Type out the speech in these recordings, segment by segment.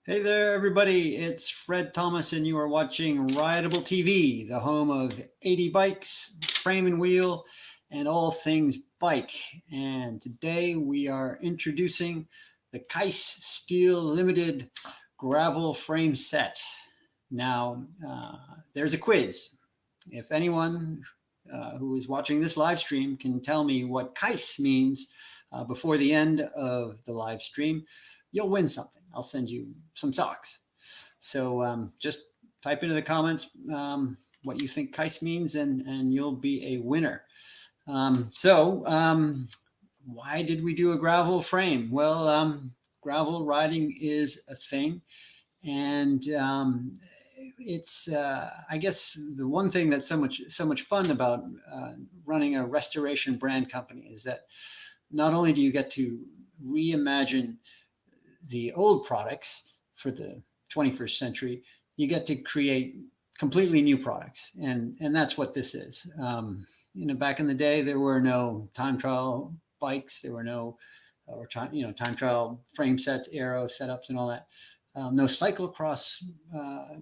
Hey there, everybody. It's Fred Thomas, and you are watching Rideable TV, the home of 80 bikes, frame and wheel, and all things bike. And today we are introducing the Kies Steel Limited Gravel Frame Set. Now, there's a quiz. If anyone who is watching this live stream can tell me what Kies means before the end of the live stream, you'll win something. I'll send you some socks. So just type into the comments what you think Kies means, and you'll be a winner. Why did we do a gravel frame? Well, gravel riding is a thing, and it's I guess the one thing that's so much fun about running a restoration brand company is that not only do you get to reimagine the old products for the 21st century, you get to create completely new products, and that's what this is. Back in the day, there were no time trial bikes, there were no time trial frame sets, aero setups, and all that. No cyclocross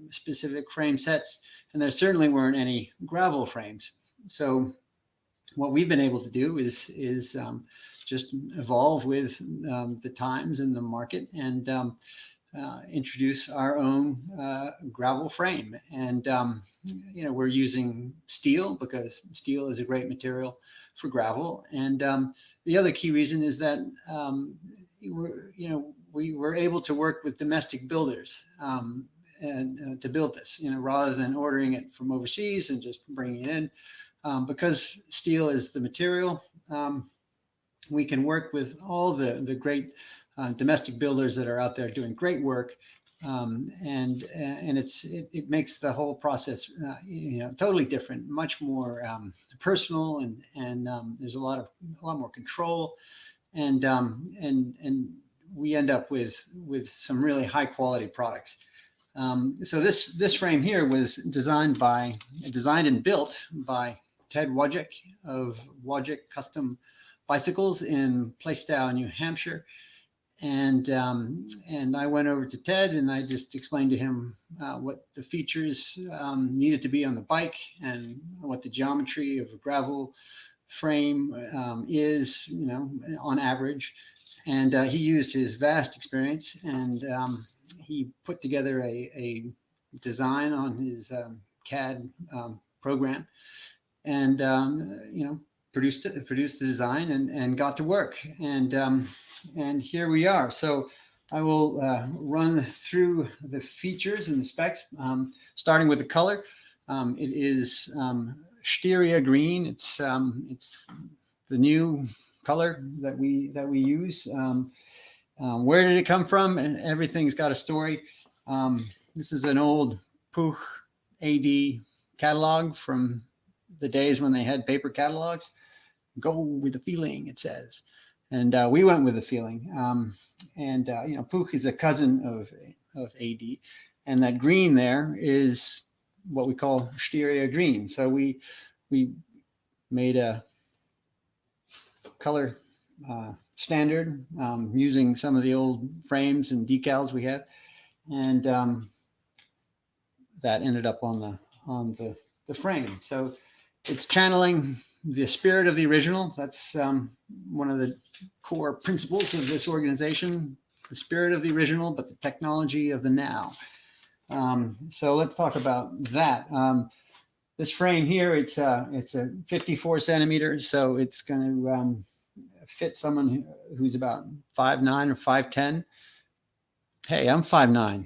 specific frame sets, and there certainly weren't any gravel frames. So what we've been able to do is just evolve with the times and the market, and introduce our own gravel frame. And we're using steel because steel is a great material for gravel. And the other key reason is that we were able to work with domestic builders and to build this, rather than ordering it from overseas and just bringing it in. Because steel is the material, we can work with all the great domestic builders that are out there doing great work, and it makes the whole process totally different, much more personal, and there's a lot more control, and we end up with some really high quality products. So this frame here was designed and built by Ted Wojcik of Wojcik Custom Bicycles in Plaistow, New Hampshire. And I went over to Ted and I just explained to him what the features needed to be on the bike, and what the geometry of a gravel frame is, on average. And he used his vast experience, and he put together a design on his CAD program, and produced the design, and got to work, and here we are. So I will run through the features and the specs, starting with the color. It is Styria green. It's the new color that we use. Where did it come from? And everything's got a story. This is an old Puch AD catalog from the days when they had paper catalogs. Go with the feeling, it says. And we went with the feeling. Puch is a cousin of AD. And that green there is what we call Styria green. So we made a color standard using some of the old frames and decals we had. And that ended up on the frame. So it's channeling the spirit of the original. That's one of the core principles of this organization: the spirit of the original, but the technology of the now. So let's talk about that. This frame here, it's a 54 centimeters, so it's going to fit someone who's about 5'9" or 5'10". Hey, I'm 5'9".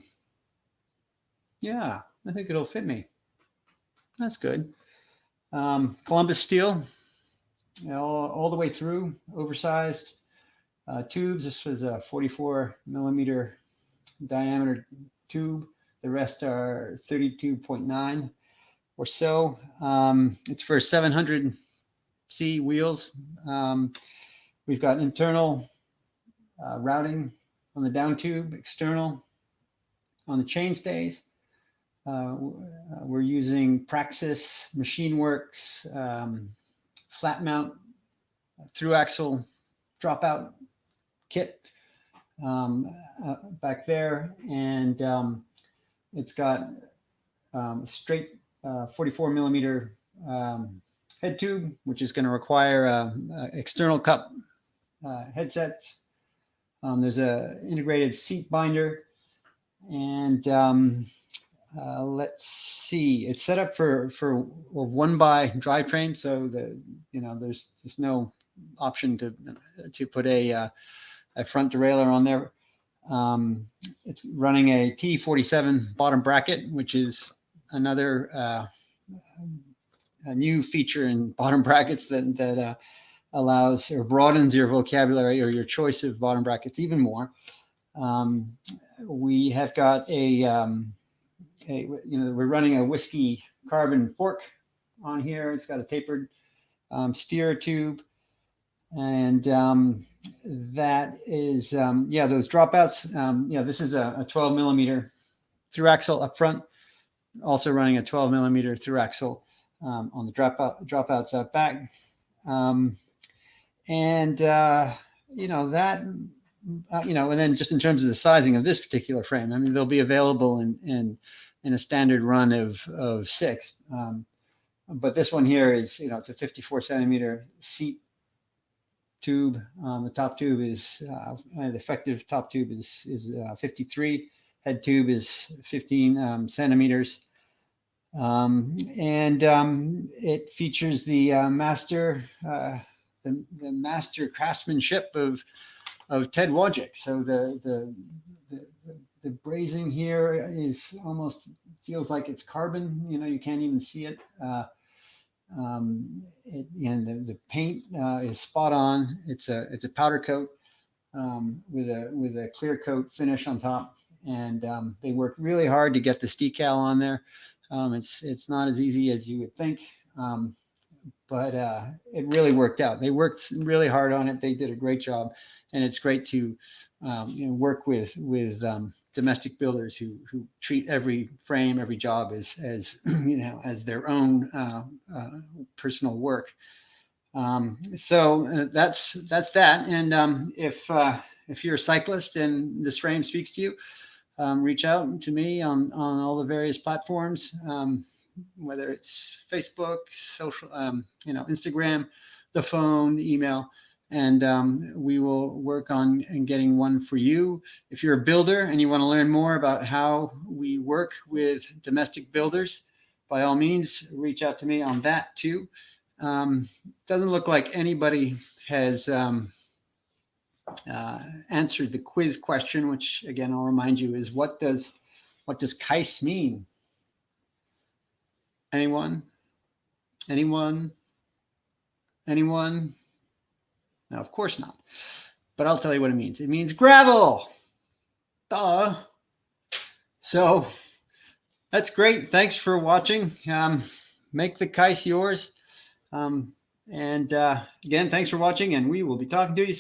Yeah, I think it'll fit me. That's good. Columbus steel, all the way through, oversized tubes. This was a 44 millimeter diameter tube. The rest are 32.9 or so. It's for 700C wheels. We've got internal routing on the down tube, external on the chainstays. We're using Praxis, MachineWorks, flat mount through axle dropout kit. back there, and it's got a straight 44 millimeter head tube, which is going to require external cup headsets. There's a integrated seat binder, and let's see, it's set up for a 1-by drivetrain, so there's no option to put a front derailleur on there. It's running a T47 bottom bracket, which is another a new feature in bottom brackets that allows or broadens your vocabulary or your choice of bottom brackets even more. We have got we're running a whiskey carbon fork on here. It's got a tapered steer tube, and that is those dropouts. This is a 12 millimeter through axle up front, also running a 12 millimeter through axle on the dropouts out back. And then just in terms of the sizing of this particular frame, I mean, they'll be available in a standard run of 6. But this one here is, it's a 54 centimeter seat tube. The top tube is, the effective top tube is 53. Head tube is 15 centimeters. It features the master craftsmanship of Ted Wojcik. So the brazing here is almost feels like it's carbon. You can't even see it. The paint is spot on. It's a powder coat with a clear coat finish on top, and they worked really hard to get this decal on there. It's not as easy as you would think. But it really worked out. They worked really hard on it. They did a great job, and it's great to work with domestic builders who treat every frame, every job as as their own personal work. So that's that. And if you're a cyclist and this frame speaks to you, reach out to me on all the various platforms. Whether it's Facebook, social, Instagram, the phone, the email, and we will work on getting one for you. If you're a builder and you want to learn more about how we work with domestic builders, by all means, reach out to me on that too. Doesn't look like anybody has answered the quiz question, which again, I'll remind you is what does Kies mean? Anyone? No, of course not. But I'll tell you what it means. It means gravel. Duh. So that's great. Thanks for watching. Make the Kies yours. Again, thanks for watching, and we will be talking to you soon.